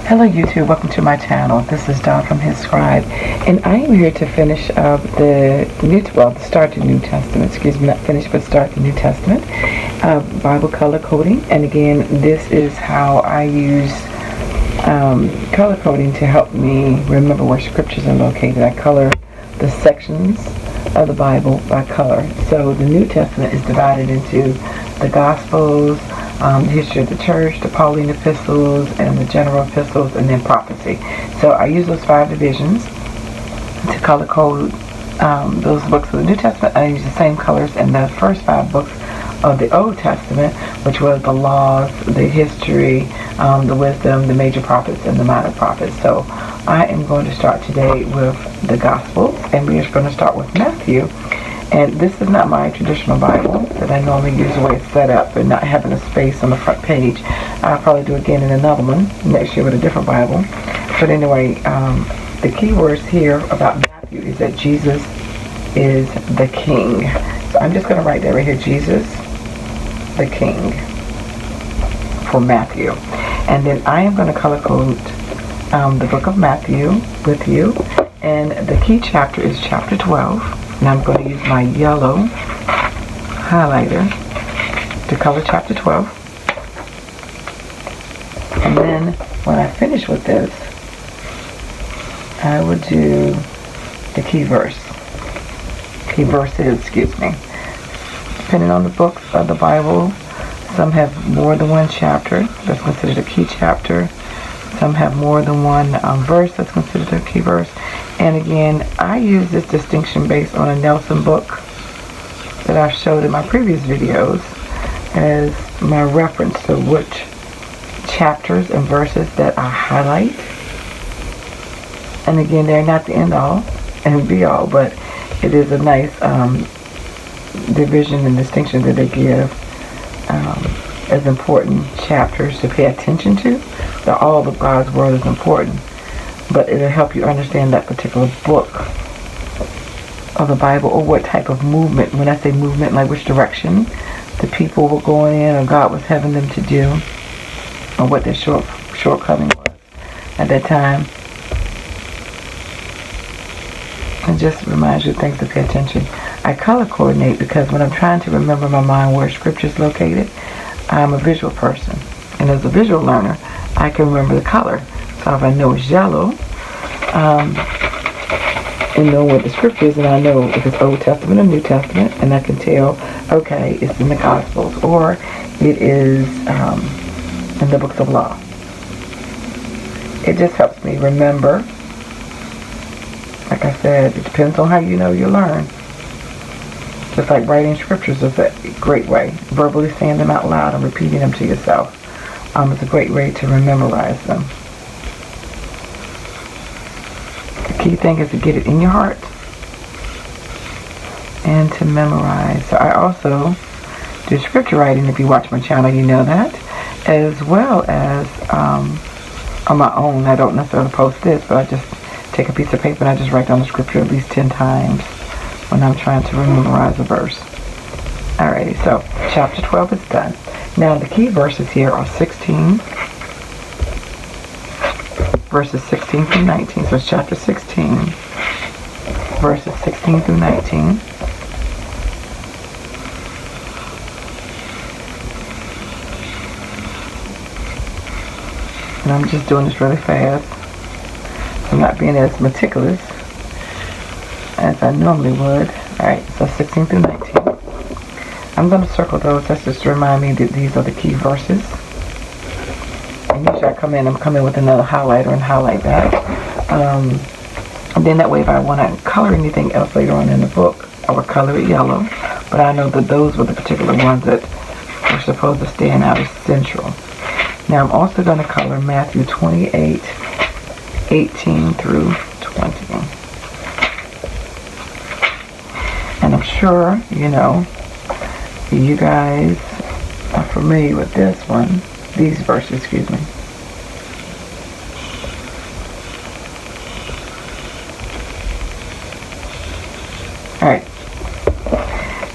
Hello YouTube, welcome to my channel. This is Dawn from hzscribe, and I am here to finish up start the New Testament, excuse me, not finish, but start the New Testament, Bible color coding. And again, this is how I use color coding to help me remember where scriptures are located. I color the sections of the Bible by color. So the New Testament is divided into the Gospels, the history of the church, the Pauline epistles, and the general epistles, and then prophecy. So I use those 5 divisions to color code those books of the New Testament. I use the same colors in the first 5 books of the Old Testament, which was the laws, the history, the wisdom, the major prophets, and the minor prophets. So I am going to start today with the Gospels, and we are going to start with Matthew. And this is not my traditional Bible that I normally use the way it's set up and not having a space on the front page. I'll probably do again in another one next year with a different Bible. But anyway, the key words here about Matthew is that Jesus is the King. So I'm just going to write that right here, Jesus the King, for Matthew. And then I am going to color code the book of Matthew with you. And the key chapter is chapter 12. And I'm going to use my yellow highlighter to color chapter 12. And then when I finish with this, I will do the key verses, Depending on the books of the Bible, some have more than one chapter that's considered a key chapter. Some have more than one verse that's considered a key verse. And again, I use this distinction based on a Nelson book that I've showed in my previous videos as my reference to which chapters and verses that I highlight. And again, they're not the end all and be all, but it is a nice division and distinction that they give as important chapters to pay attention to. That all of God's Word is important, but it'll help you understand that particular book of the Bible, or what type of movement. When I say movement, like which direction the people were going in, or God was having them to do, or what their shortcoming was at that time. It just reminds you of things to pay attention. I color coordinate because when I'm trying to remember in my mind where scripture is located, I'm a visual person, and as a visual learner, I can remember the color. So if I know it's yellow, and know what the scripture is, and I know if it's Old Testament or New Testament, and I can tell, okay, it's in the Gospels, or it is in the books of law. It just helps me remember. Like I said, it depends on how you know you learn. Just like writing scriptures is a great way. Verbally saying them out loud and repeating them to yourself. It's a great way to memorize them. The key thing is to get it in your heart and to memorize. So I also do scripture writing. If you watch my channel, you know that. As well as on my own. I don't necessarily post this, but I just take a piece of paper and I just write down the scripture at least 10 times when I'm trying to memorize a verse. Alrighty, so chapter 12 is done. Now the key verses here are 16, verses 16 through 19. So it's chapter 16, verses 16 through 19. And I'm just doing this really fast. I'm not being as meticulous as I normally would. Alright, so 16 through 19. I'm going to circle those. That's just to remind me that these are the key verses. And usually I'm coming with another highlighter and highlight that. And then that way if I want to color anything else later on in the book, I would color it yellow. But I know that those were the particular ones that were supposed to stand out as central. Now I'm also going to color Matthew 28, 18 through 20. And I'm sure, you guys are familiar with this one, these verses, excuse me. Alright,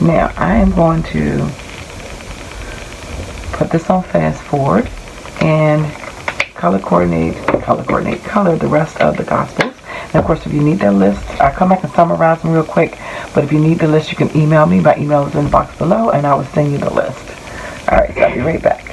now I am going to put this on fast forward and color coordinate color coordinate, color the rest of the Gospels. And of course, if you need that list, I'll come back and summarize them real quick. But if you need the list, you can email me. My email is in the box below, and I will send you the list. All right, so I'll be right back.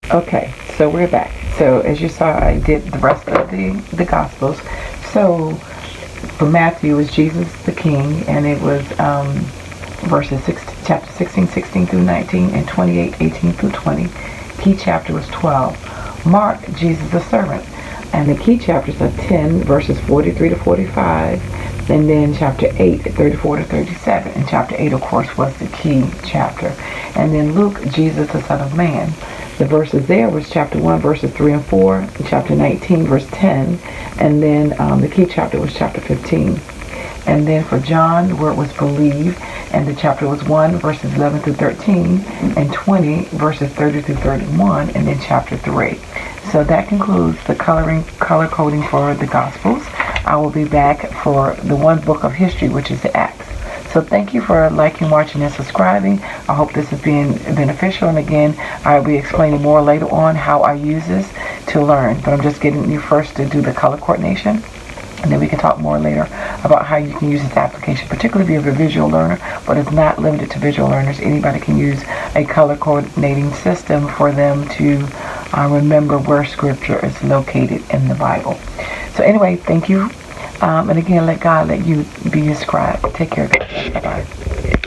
Okay, so we're back. So as you saw, I did the rest of the Gospels. So for Matthew, it was Jesus the King, and it was chapter 16, 16 through 19, and 28, 18 through 20. Key chapter was 12. Mark, Jesus the Servant. And the key chapters are 10, verses 43 to 45, and then chapter 8, 34 to 37. And chapter 8, of course, was the key chapter. And then Luke, Jesus the Son of Man. The verses there was chapter 1, verses 3 and 4, and chapter 19, verse 10, and then the key chapter was chapter 15. And then for John, the word was believe, and the chapter was 1, verses 11 through 13, and 20, verses 30 through 31, and then chapter 3. So that concludes the color coding for the Gospels. I will be back for the one book of history, which is the Acts. So thank you for liking, watching, and subscribing. I hope this has been beneficial. And again, I'll be explaining more later on how I use this to learn. But I'm just getting you first to do the color coordination. And then we can talk more later about how you can use this application, particularly if you're a visual learner, but it's not limited to visual learners. Anybody can use a color coordinating system for them to remember where scripture is located in the Bible. So anyway, thank you. And again, let God let you be his scribe. Take care, guys. Bye-bye.